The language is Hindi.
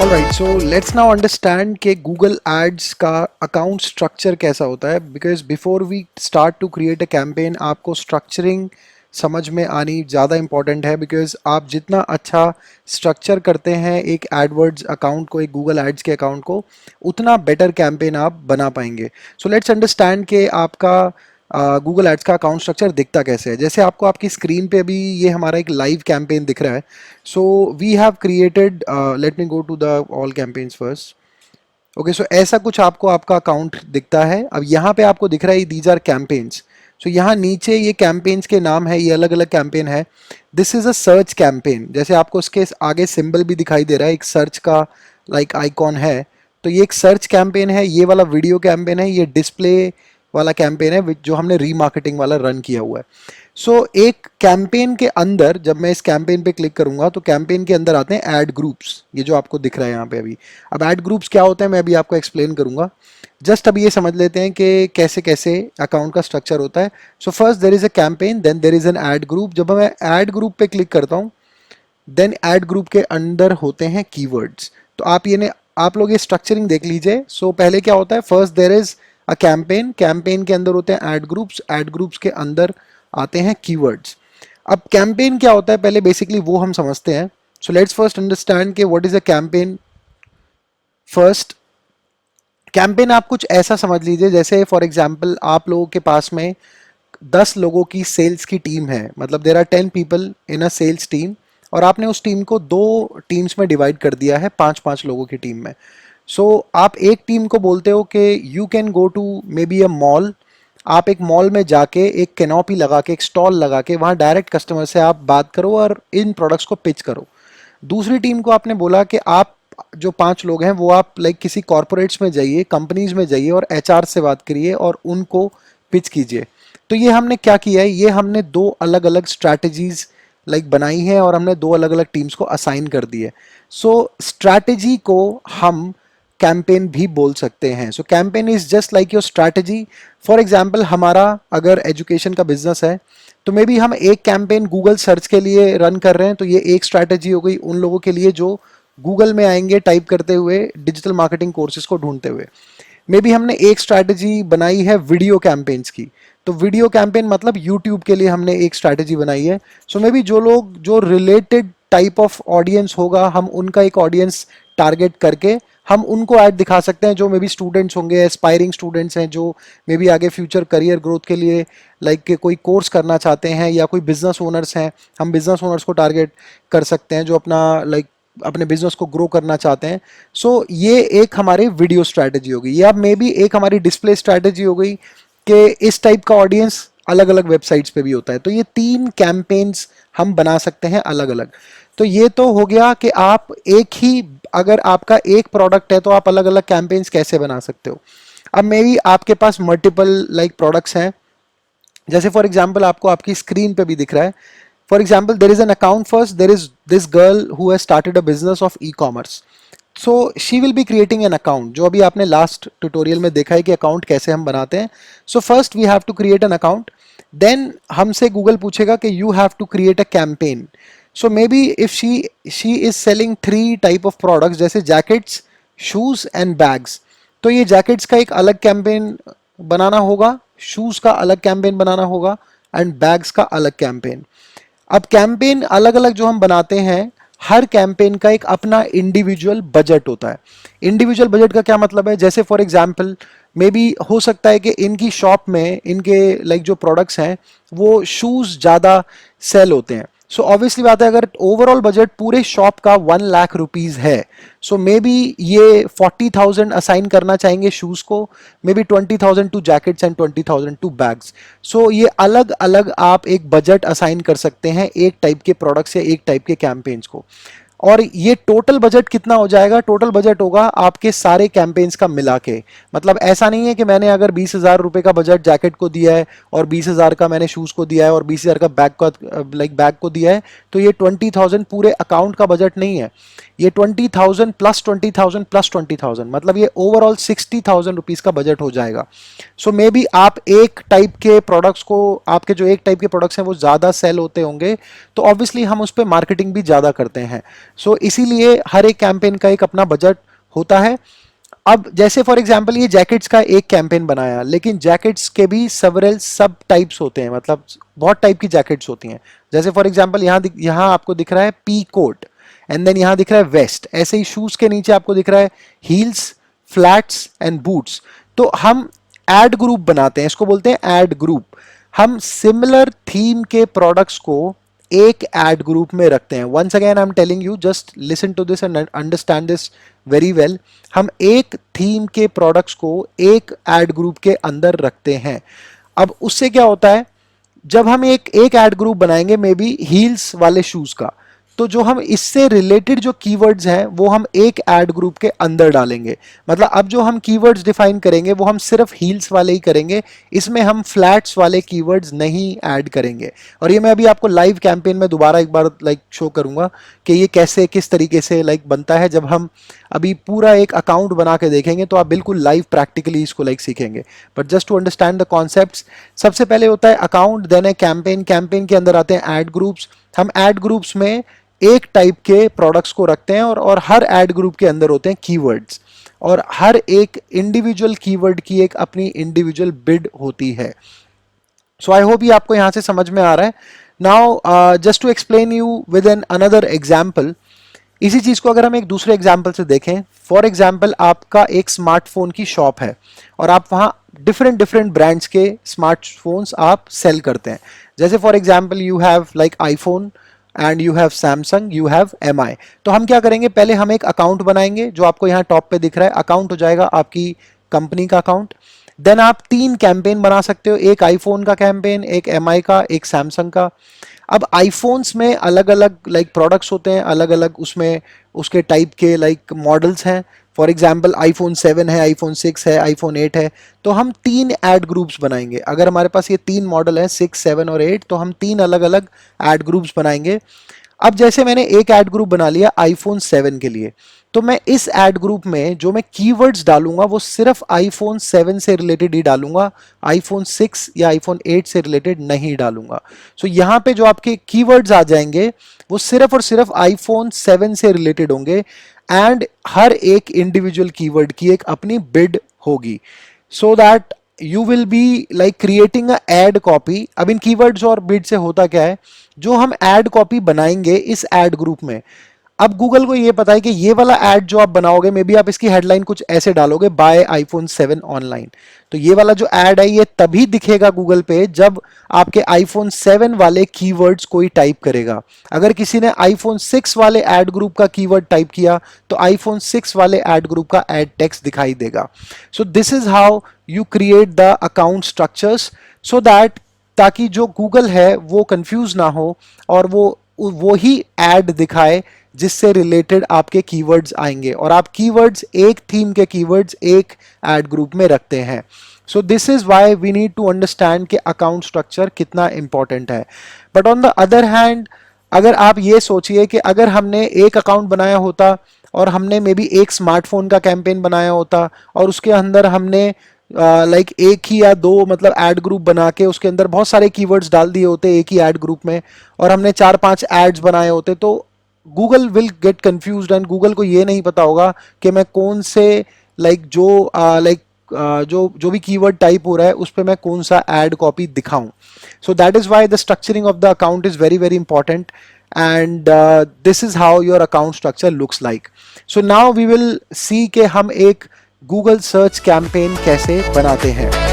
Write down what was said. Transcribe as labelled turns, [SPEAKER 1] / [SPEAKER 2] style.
[SPEAKER 1] Alright, so let's now understand कि Google Ads का अकाउंट स्ट्रक्चर कैसा होता है because before we start to create a campaign आपको स्ट्रक्चरिंग समझ में आनी ज़्यादा इम्पॉर्टेंट है because आप जितना अच्छा स्ट्रक्चर करते हैं एक एडवर्ड्स अकाउंट को, एक Google Ads के अकाउंट को, उतना बेटर कैंपेन आप बना पाएंगे. सो लेट्स अंडरस्टैंड कि आपका गूगल एड्स का अकाउंट स्ट्रक्चर दिखता कैसे है. जैसे आपको आपकी स्क्रीन पे अभी ये हमारा एक लाइव कैंपेन दिख रहा है. So we have created, let me go to the all campaigns first. Okay, so ऐसा कुछ आपको आपका अकाउंट दिखता है. अब यहाँ पे आपको दिख रहा है दीज आर कैंपेन्स. सो यहाँ नीचे ये कैंपेन्स के नाम है, ये अलग अलग कैंपेन है. This is a search campaign. जैसे आपको इसके आगे सिंबल भी दिखाई दे रहा है, एक सर्च का लाइक आइकॉन है. तो ये एक सर्च कैंपेन है. ये वाला वीडियो कैंपेन है. ये डिस्प्ले वाला कैंपेन है जो हमने रीमार्केटिंग वाला रन किया हुआ है. सो एक कैंपेन के अंदर जब मैं इस कैंपेन पे क्लिक करूंगा तो कैंपेन के अंदर आते हैं ऐड ग्रुप्स. ये जो आपको दिख रहा है यहाँ पे अभी. अब ऐड ग्रुप्स क्या होता है मैं अभी आपको एक्सप्लेन करूंगा. जस्ट अभी ये समझ लेते हैं कि कैसे कैसे अकाउंट का स्ट्रक्चर होता है. So first there is a campaign, then there is an ad group. जब मैं ऐड ग्रुप पे क्लिक करता हूँ देन ऐड ग्रुप के अंदर होते हैं कीवर्ड्स. तो आप लोग ये स्ट्रक्चरिंग देख लीजिए. सो पहले क्या होता है, first there is a campaign. Campaign के अंदर होते हैं ऐड ग्रुप्स. ऐड ग्रुप्स के अंदर आते हैं कीवर्ड्स. अब कैंपेन क्या होता है पहले बेसिकली वो हम समझते हैं. सो लेट्स फर्स्ट अंडरस्टैंड कि what is a campaign. First campaign आप कुछ ऐसा समझ लीजिए जैसे फॉर एग्जांपल आप लोगों के पास में 10 लोगों की सेल्स की टीम है. मतलब there are 10 people in a sales team और आपने उस टीम को दो टीम्स में डिवाइड कर दिया है, 5-5 लोगों की टीम में. सो आप एक टीम को बोलते हो कि you can go to maybe a mall. आप एक मॉल में जाके एक कैनोपी लगा के, एक स्टॉल लगा के वहाँ डायरेक्ट कस्टमर से आप बात करो और इन प्रोडक्ट्स को पिच करो. दूसरी टीम को आपने बोला कि आप जो 5 लोग हैं वो आप लाइक किसी कॉरपोरेट्स में जाइए, कंपनीज में जाइए और एचआर से बात करिए और उनको पिच कीजिए. तो ये हमने क्या किया है, ये हमने दो अलग अलग स्ट्रैटेजीज लाइक बनाई है और हमने दो अलग अलग टीम्स को असाइन कर दी है. सो स्ट्रैटेजी को हम कैंपेन भी बोल सकते हैं. So campaign is just like your strategy. For example हमारा अगर एजुकेशन का बिजनेस है तो मे बी हम एक कैंपेन गूगल सर्च के लिए रन कर रहे हैं. तो ये एक स्ट्रैटेजी हो गई उन लोगों के लिए जो गूगल में आएंगे टाइप करते हुए, डिजिटल मार्केटिंग कोर्सेज को ढूंढते हुए. मे बी हमने एक स्ट्रैटेजी बनाई है वीडियो कैंपेन्स की. तो वीडियो कैंपेन मतलब यूट्यूब के लिए हमने एक स्ट्रैटेजी बनाई है. सो मे बी जो लोग जो रिलेटेड टाइप ऑफ ऑडियंस होगा हम उनका एक ऑडियंस टारगेट करके हम उनको ऐड दिखा सकते हैं जो मे बी स्टूडेंट्स होंगे, एस्पायरिंग स्टूडेंट्स हैं जो मे बी आगे फ्यूचर करियर ग्रोथ के लिए लाइक कोई कोर्स करना चाहते हैं, या कोई बिजनेस ओनर्स हैं. हम बिजनेस ओनर्स को टारगेट कर सकते हैं जो अपना लाइक अपने बिजनेस को ग्रो करना चाहते हैं. सो ये एक हमारी वीडियो स्ट्रैटेजी हो गई. या मे बी एक हमारी डिस्प्ले स्ट्रैटेजी हो गई कि इस टाइप का ऑडियंस अलग अलग वेबसाइट्स पे भी होता है. तो ये 3 कैंपेन्स हम बना सकते हैं अलग अलग. तो ये तो हो गया कि आप एक ही, अगर आपका एक प्रोडक्ट है तो आप अलग अलग कैंपेन्स कैसे बना सकते हो. अब मे बी आपके पास मल्टीपल लाइक प्रोडक्ट्स हैं. जैसे फॉर एग्जांपल आपको आपकी स्क्रीन पे भी दिख रहा है. For example there is an account. First there is this girl who has started a business of e commerce. So she will be creating an account, जो अभी आपने लास्ट ट्यूटोरियल में देखा है कि अकाउंट कैसे हम बनाते हैं. So first we have to create an account. Then हमसे गूगल पूछेगा कि you have to create a campaign. So maybe if she is selling 3 type of products जैसे जैकेट्स, शूज एंड बैग्स. तो ये जैकेट्स का एक अलग कैंपेन बनाना होगा, शूज का अलग कैंपेन बनाना होगा एंड बैग्स का अलग कैंपेन. अब कैंपेन अलग अलग जो हम बनाते हैं, हर कैंपेन का एक अपना इंडिविजुअल बजट होता है. इंडिविजुअल बजट का क्या मतलब है, जैसे फॉर एग्जांपल मे बी हो सकता है कि इनकी शॉप में इनके लाइक जो प्रोडक्ट्स हैं वो शूज ज़्यादा सेल होते हैं. सो ऑब्वियसली बात है अगर ओवरऑल बजट पूरे शॉप का 1 लाख रुपीज़ है, सो मे बी ये 40,000 असाइन करना चाहेंगे शूज़ को, may be 20,000 to jackets and 20,000 to bags. So ये अलग अलग आप एक बजट असाइन कर सकते हैं एक टाइप के प्रोडक्ट्स या एक टाइप के कैंपेन्स को. और ये टोटल बजट कितना हो जाएगा, टोटल बजट होगा आपके सारे कैंपेन्स का मिला के. मतलब ऐसा नहीं है कि मैंने अगर 20,000 रुपये का बजट जैकेट को दिया है और 20,000 का मैंने शूज़ को दिया है और 20,000 का बैग को दिया है तो ये 20,000 पूरे अकाउंट का बजट नहीं है. ये 20,000 प्लस 20,000 प्लस 20,000 मतलब ये ओवरऑल 60,000 रुपीज़ का बजट हो जाएगा. सो मे बी आप एक टाइप के प्रोडक्ट्स को, आपके जो एक टाइप के प्रोडक्ट्स हैं वो ज़्यादा सेल होते होंगे तो ऑब्वियसली हम उस पर मार्केटिंग भी ज़्यादा करते हैं. सो इसीलिए हर एक कैंपेन का एक अपना बजट होता है। अब जैसे फॉर एग्जांपल ये जैकेट्स का एक कैंपेन बनाया, लेकिन जैकेट्स के भी सेवरल सब टाइप्स होते हैं, मतलब बहुत टाइप की जैकेट्स होती हैं। जैसे फॉर एग्जांपल यहाँ आपको दिख रहा है पी कोट, एंड देन यहाँ दिख रहा है वेस्ट। ऐसे ही शूज के नीचे आपको दिख रहा है हील्स, फ्लैट्स एंड बूट्स। तो हम एड ग्रुप बनाते हैं, इसको बोलते हैं एड ग्रुप। हम सिमिलर थीम के प्रोडक्ट्स को एक एड ग्रुप में रखते हैं। Once again I am telling you, just listen to this and understand this very well. हम एक थीम के प्रोडक्ट्स को एक एड ग्रुप के अंदर रखते हैं। अब उससे क्या होता है, जब हम एक एड ग्रुप बनाएंगे मे बी हील्स वाले शूज का, तो जो हम इससे रिलेटेड जो कीवर्ड्स हैं वो हम एक एड ग्रुप के अंदर डालेंगे। मतलब अब जो हम कीवर्ड्स डिफाइन करेंगे वो हम सिर्फ हील्स वाले ही करेंगे, इसमें हम फ्लैट्स वाले कीवर्ड्स नहीं ऐड करेंगे। और ये मैं अभी आपको लाइव कैंपेन में दोबारा एक बार शो करूंगा कि ये कैसे किस तरीके से बनता है। जब हम अभी पूरा एक अकाउंट बना के देखेंगे तो आप बिल्कुल लाइव प्रैक्टिकली इसको सीखेंगे। But just to understand the concepts, सबसे पहले होता है अकाउंट, देन है कैंपेन। कैंपेन के अंदर आते हैं एड ग्रुप्स। हम एड ग्रुप्स में एक टाइप के प्रोडक्ट्स को रखते हैं और हर एड ग्रुप के अंदर होते हैं कीवर्ड्स, और हर एक इंडिविजुअल कीवर्ड की एक अपनी इंडिविजुअल बिड होती है। सो आई होप ये आपको यहां से समझ में आ रहा है। Now just to explain you with an another example, इसी चीज को अगर हम एक दूसरे एग्जाम्पल से देखें, फॉर एग्जाम्पल आपका एक स्मार्टफोन की शॉप है और आप वहां डिफरेंट डिफरेंट ब्रांड्स के स्मार्टफोन्स आप सेल करते हैं। जैसे for example you have iPhone and you have Samsung, you have MI. तो हम क्या करेंगे, पहले हम एक अकाउंट बनाएंगे जो आपको यहाँ टॉप पे दिख रहा है। अकाउंट हो जाएगा आपकी कंपनी का अकाउंट। देन आप 3 कैंपेन बना सकते हो, एक आईफोन का कैंपेन, एक एमआई का, एक सैमसंग का। अब आईफोन्स में अलग अलग प्रोडक्ट्स होते हैं, अलग अलग उसमें उसके टाइप के मॉडल्स हैं। फॉर एग्जाम्पल आईफोन 7 है, आईफोन 6 है, आईफोन 8 है। तो हम 3 एड ग्रुप्स बनाएंगे। अगर हमारे पास ये 3 मॉडल है 6, 7 और 8, तो हम 3 अलग अलग एड ग्रुप्स बनाएंगे। अब जैसे मैंने एक एड ग्रुप बना लिया आईफोन 7 के लिए, तो मैं इस एड ग्रुप में जो मैं कीवर्ड्स डालूंगा वो सिर्फ आईफोन 7 से रिलेटेड ही डालूंगा, आईफोन 6 या आईफोन 8 से रिलेटेड नहीं डालूंगा। सो यहाँ पे जो आपके कीवर्ड्स आ जाएंगे वो सिर्फ और सिर्फ आईफोन 7 से रिलेटेड होंगे, एंड हर एक इंडिविजुअल कीवर्ड की एक अपनी बिड होगी, so that you will be creating a ad copy. अब इन कीवर्ड्स और बिड से होता क्या है, जो हम एड कॉपी बनाएंगे इस एड ग्रुप में, अब गूगल को ये पता है कि ये वाला एड जो आप बनाओगे, मे बी आप इसकी हेडलाइन कुछ ऐसे डालोगे, बाय आईफोन 7 ऑनलाइन। तो ये वाला जो एड है ये तभी दिखेगा गूगल पे जब आपके आईफोन 7 वाले कीवर्ड्स कोई टाइप करेगा। अगर किसी ने आईफोन 6 वाले एड ग्रुप का कीवर्ड टाइप किया तो आईफोन 6 वाले एड ग्रुप का एड टेक्स्ट दिखाई देगा। सो this is how you create the account structures, so that ताकि जो गूगल है वो कंफ्यूज ना हो और वो ही एड दिखाए जिससे रिलेटेड आपके कीवर्ड्स आएंगे, और आप कीवर्ड्स एक थीम के कीवर्ड्स एक एड ग्रुप में रखते हैं। So this is why we need to understand कि अकाउंट स्ट्रक्चर कितना इंपॉर्टेंट है। But on the other hand, अगर आप ये सोचिए कि अगर हमने एक अकाउंट बनाया होता और हमने मे बी एक स्मार्टफोन का कैंपेन बनाया होता और उसके अंदर हमने एक ही या दो एड ग्रुप बना के उसके अंदर बहुत सारे कीवर्ड्स डाल दिए होते एक ही एड ग्रुप में, और हमने 4-5 एड्स बनाए होते, तो Google will get confused and Google को ये नहीं पता होगा कि मैं कौन से जो भी कीवर्ड टाइप हो रहा है उस पर मैं कौन सा एड कॉपी दिखाऊं। So that is why the structuring of the account is very very important, and this is how your account structure looks like. So now we will see कि हम एक गूगल सर्च कैंपेन कैसे बनाते हैं।